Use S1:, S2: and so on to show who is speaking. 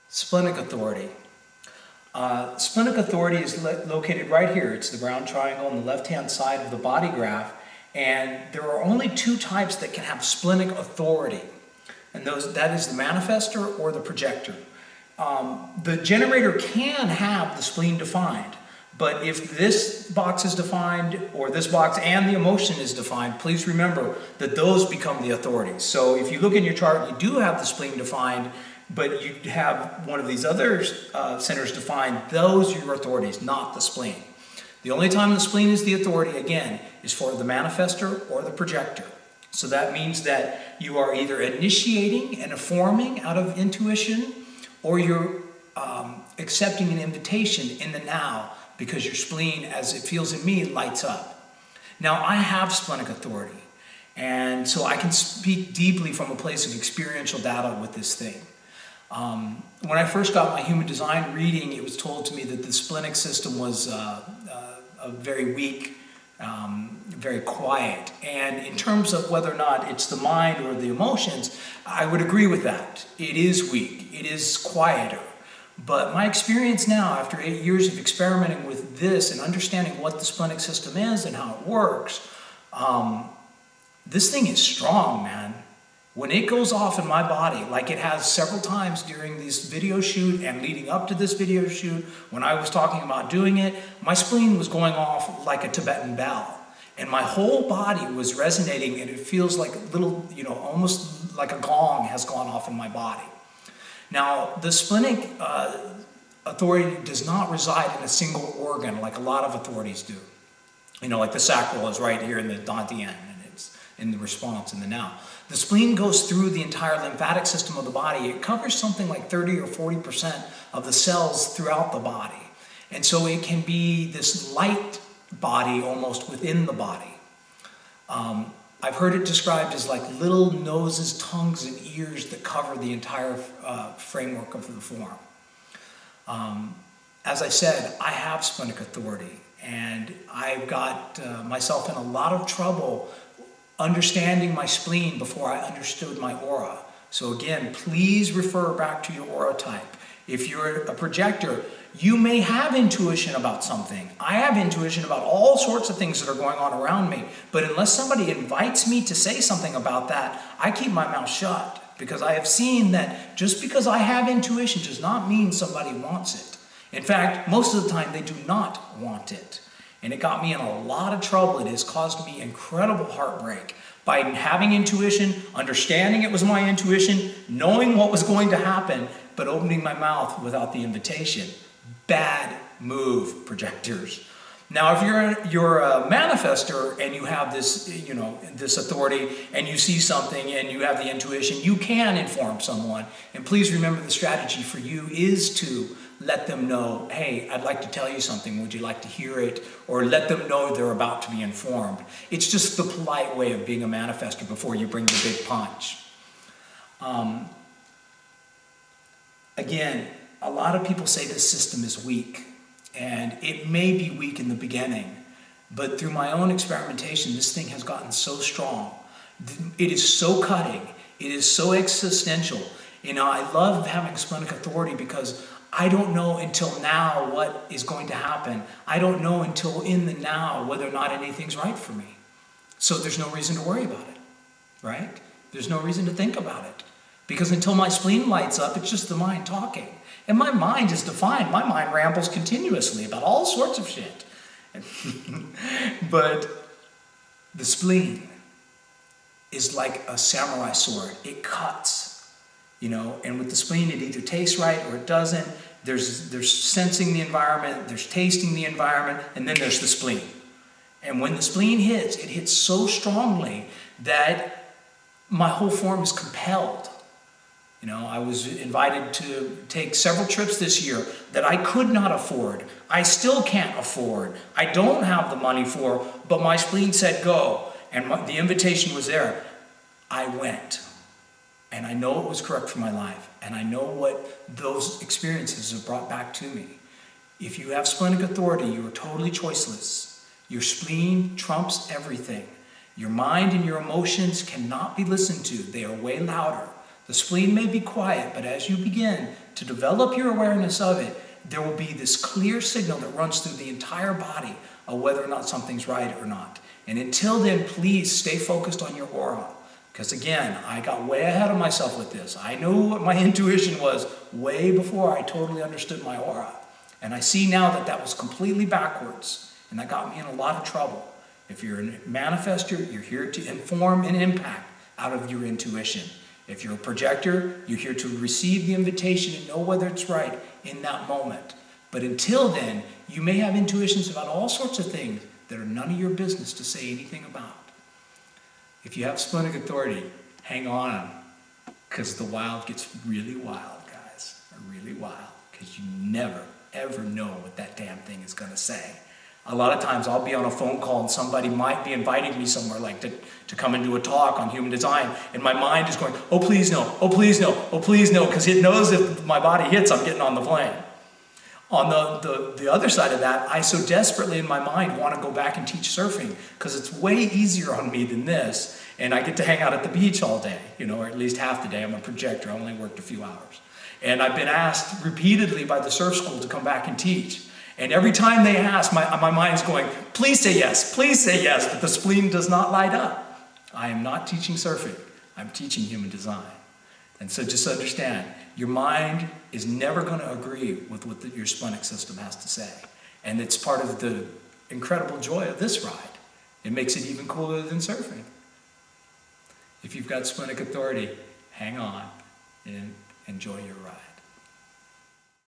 S1: Splenic authority. Splenic authority is located right here. It's the brown triangle on the left-hand side of the body graph. And there are only two types that can have splenic authority. And that is the manifestor or the projector. The generator can have the spleen defined. But if this box is defined, or this box and the emotion is defined, please remember that those become the authorities. So if you look in your chart, you do have the spleen defined, but you have one of these other centers defined. Those are your authorities, not the spleen. The only time the spleen is the authority, again, is for the manifestor or the projector. So that means that you are either initiating and informing out of intuition, or you're accepting an invitation in the now, because your spleen, as it feels in me, lights up. Now, I have splenic authority, and so I can speak deeply from a place of experiential data with this thing. When I first got my human design reading, it was told to me that the splenic system was a very weak, very quiet. And in terms of whether or not it's the mind or the emotions, I would agree with that. It is weak. It is quieter. But my experience now, after 8 years of experimenting with this and understanding what the splenic system is and how it works, this thing is strong, man. When it goes off in my body, like it has several times during this video shoot and leading up to this video shoot, when I was talking about doing it, my spleen was going off like a Tibetan bell. And my whole body was resonating, and it feels like a little, almost like a gong has gone off in my body. Now, the splenic authority does not reside in a single organ like a lot of authorities do. Like the sacral is right here in the dantian, and it's in the response in the now. The spleen goes through the entire lymphatic system of the body. It covers something like 30 or 40% of the cells throughout the body. And so it can be this light body almost within the body. I've heard it described as like little noses, tongues, and ears that cover the entire framework of the form. As I said, I have splenic authority, and I've got myself in a lot of trouble understanding my spleen before I understood my aura. So again, please refer back to your aura type. If you're a projector, you may have intuition about something. I have intuition about all sorts of things that are going on around me. But unless somebody invites me to say something about that, I keep my mouth shut, because I have seen that just because I have intuition does not mean somebody wants it. In fact, most of the time they do not want it. And it got me in a lot of trouble. It has caused me incredible heartbreak by having intuition, understanding it was my intuition, knowing what was going to happen, but opening my mouth without the invitation. Bad move, projectors. Now, if you're a manifester and you have this, this authority, and you see something and you have the intuition, you can inform someone. And please remember, the strategy for you is to let them know, hey, I'd like to tell you something. Would you like to hear it? Or let them know they're about to be informed. It's just the polite way of being a manifester before you bring the big punch. Again, a lot of people say this system is weak, and it may be weak in the beginning, but through my own experimentation, this thing has gotten so strong. It is so cutting. It is so existential. I love having splenic authority because I don't know until now what is going to happen. I don't know until in the now whether or not anything's right for me. So there's no reason to worry about it, right? There's no reason to think about it. Because until my spleen lights up, it's just the mind talking. And my mind is defined. My mind rambles continuously about all sorts of shit. But the spleen is like a samurai sword. It cuts, and with the spleen, it either tastes right or it doesn't. There's sensing the environment, there's tasting the environment, and then there's the spleen. And when the spleen hits, it hits so strongly that my whole form is compelled. I was invited to take several trips this year that I could not afford. I still can't afford. I don't have the money for, but my spleen said go, and the invitation was there. I went, and I know it was correct for my life, and I know what those experiences have brought back to me. If you have splenic authority, you are totally choiceless. Your spleen trumps everything. Your mind and your emotions cannot be listened to. They are way louder. The spleen may be quiet, but as you begin to develop your awareness of it, there will be this clear signal that runs through the entire body of whether or not something's right or not. And until then, please stay focused on your aura. Because again, I got way ahead of myself with this. I knew what my intuition was way before I totally understood my aura. And I see now that that was completely backwards. And that got me in a lot of trouble. If you're a manifester, you're here to inform and impact out of your intuition. If you're a projector, you're here to receive the invitation and know whether it's right in that moment. But until then, you may have intuitions about all sorts of things that are none of your business to say anything about. If you have splenic authority, hang on, because the wild gets really wild, guys. Really wild, because you never, ever know what that damn thing is going to say. A lot of times I'll be on a phone call and somebody might be inviting me somewhere like to come and do a talk on human design, and my mind is going, oh please no, oh please no, oh please no, because it knows if my body hits, I'm getting on the plane. On the other side of that, I so desperately in my mind want to go back and teach surfing because it's way easier on me than this, and I get to hang out at the beach all day, or at least half the day. I'm a projector, I only worked a few hours. And I've been asked repeatedly by the surf school to come back and teach. And every time they ask, my mind's going, please say yes, but the spleen does not light up. I am not teaching surfing, I'm teaching human design. And so just understand, your mind is never going to agree with what your splenic system has to say. And it's part of the incredible joy of this ride. It makes it even cooler than surfing. If you've got splenic authority, hang on and enjoy your ride.